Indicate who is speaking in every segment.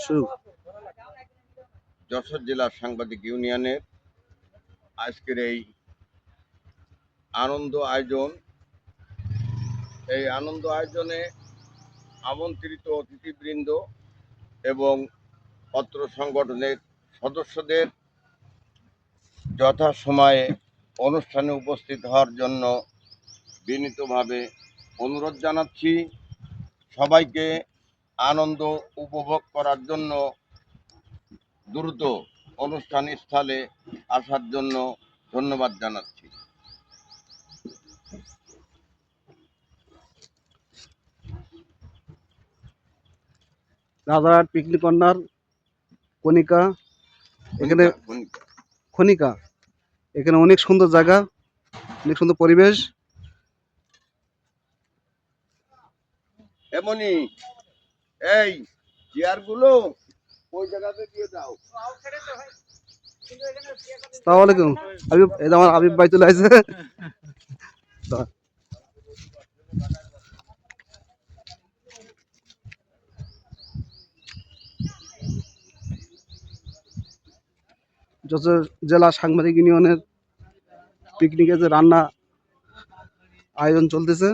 Speaker 1: শুরু।
Speaker 2: যশোর জেলার সাংবাদিক ইউনিয়নের আজকের এই আনন্দ আয়োজন, এই আনন্দ আয়োজনে আমন্ত্রিত অতিথিবৃন্দ এবং অত্র সংগঠনের সদস্যদের যথাসময়ে অনুষ্ঠানে উপস্থিত হওয়ার জন্য বিনীতভাবে অনুরোধ জানাচ্ছি। সবাইকে আনন্দ উপভোগ করার জন্য দ্রুত অনুষ্ঠান স্থলে আসার জন্য ধন্যবাদ জানাচ্ছি।
Speaker 1: রাজারহাট পিকনিক কর্নার, কণিকা, এখানে খনিকা, এখানে অনেক সুন্দর জায়গা, অনেক সুন্দর পরিবেশ।
Speaker 2: এমনই এই চেয়ারগুলো ওই জায়গাতে দিয়ে দাও।
Speaker 1: আসসালামু আলাইকুম। আবিব, এই যে আমার আবিব ভাই চলে আসছে। যশোর জেলা সাংবাদিক ইউনিয়নের পিকনিকে যে রান্না আয়োজন চলতেছে,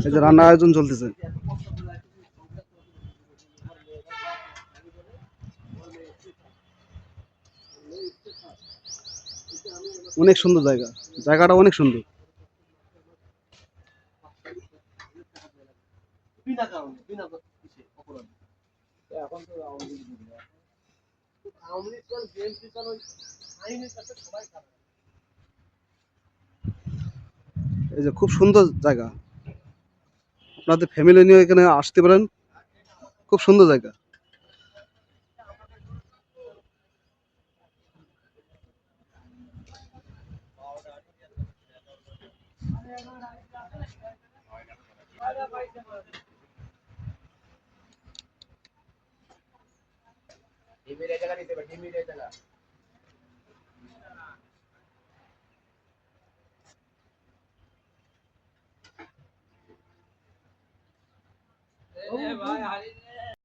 Speaker 1: এই যে রান্না আয়োজন চলতেছে, অনেক সুন্দর জায়গা, জায়গাটা অনেক সুন্দর। এই যে খুব সুন্দর জায়গা, আপনাদের ফ্যামিলি নিয়ে এখানে আসতে পারেন, খুব সুন্দর জায়গা।